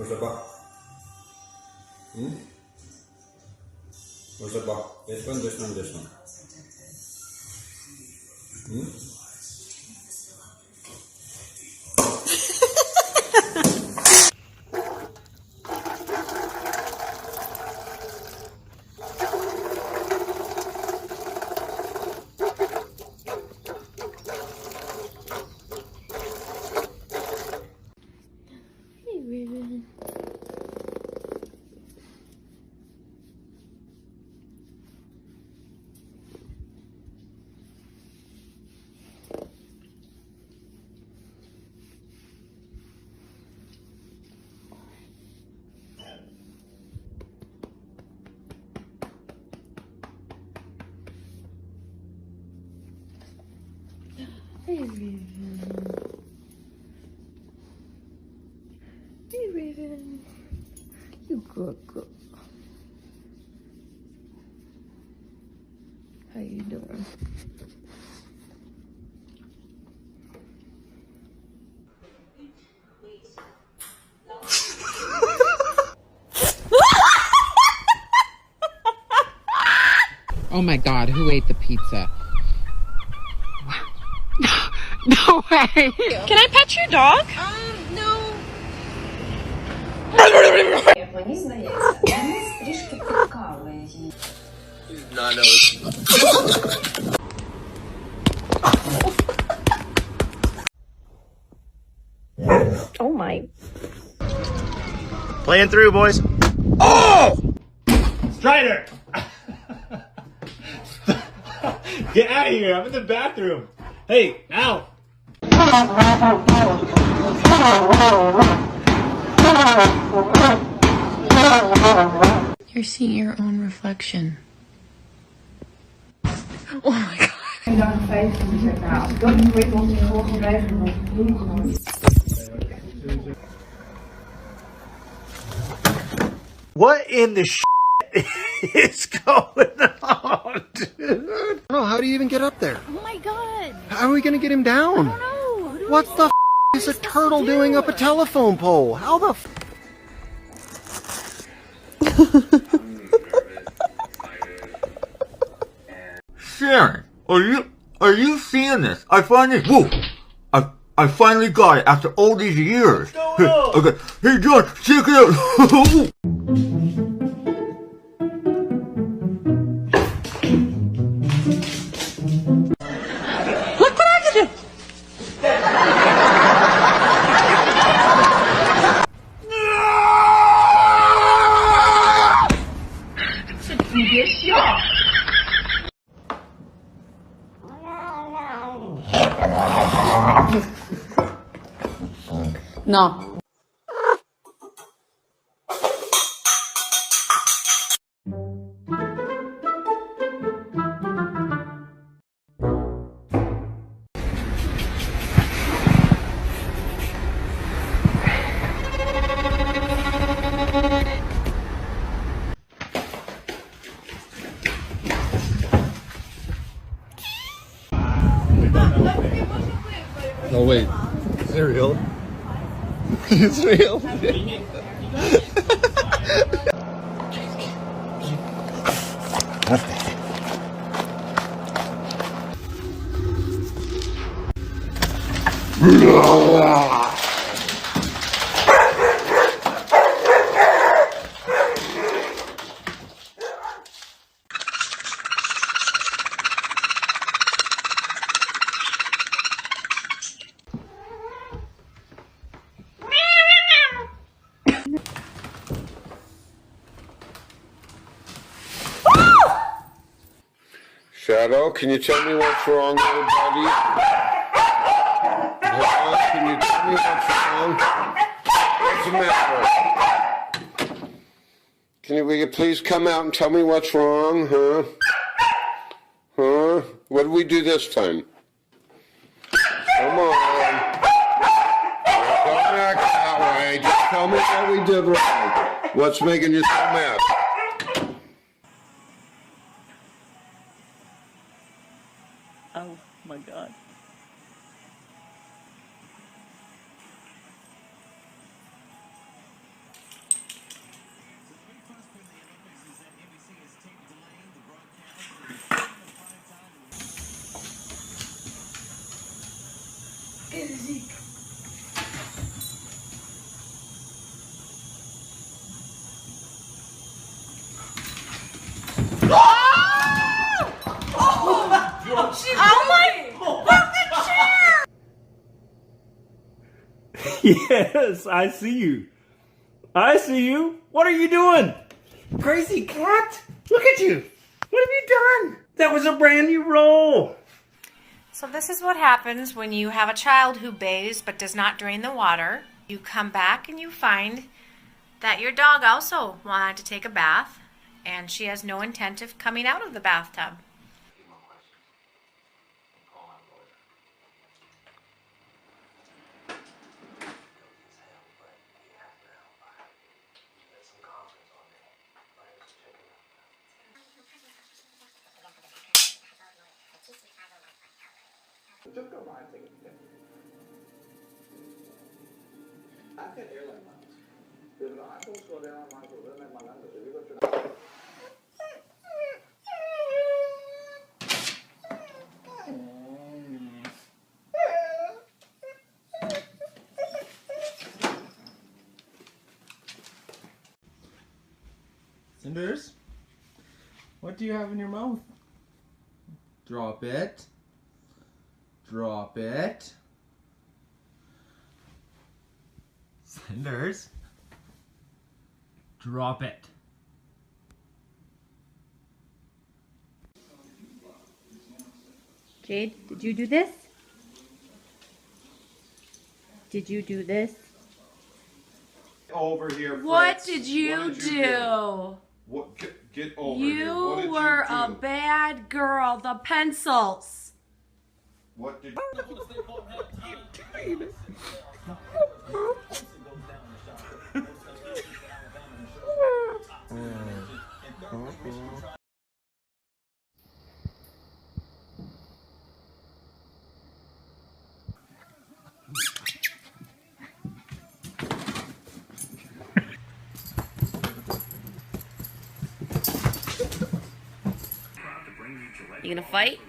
Może ba? Może ba? This one. Hey, Raven. Hey, Raven. Hey, Raven. You good girl. How you doing? Oh my God, who ate the pizza? No way! Can I pet your dog? No. Мені здається, Денис трішки підкалує її. Oh my. Playing through, boys. Oh! Strider! Get out of here. I'm in the bathroom. Hey, out. You're seeing your own reflection. Oh my God. What in the is going on, dude? No, how do you even get up there? Oh my God. How are we gonna get him down? I don't know. What the is a turtle doing up a telephone pole? How the Sharon, are you seeing this? I finally I finally got it after all these years. Okay, hey John, check it out. No. Oh wait. Is it real? It's real. Shadow, can you tell me what's wrong, little buddy? Can you tell me what's wrong? What's the matter? Will you please come out and tell me what's wrong, huh? Huh? What did we do this time? Come on. Don't act that way. Just tell me what we did wrong. What's making you so mad? Oh my God. Yes, I see you. I see you. What are you doing? Crazy cat? Look at you. What have you done? That was a brand new roll. So this is what happens when you have a child who bathes but does not drain the water. You come back and you find that your dog also wanted to take a bath, and she has no intent of coming out of the bathtub. Cinders, what do you have in your mouth? Drop it. Drop it. Cinders, drop it. Jade, did you do this? Did you do this? Over here, Fritz. What did you What did do? you do? What? Get over here. What did You were you a do? bad girl. The pencils. What did You gonna fight?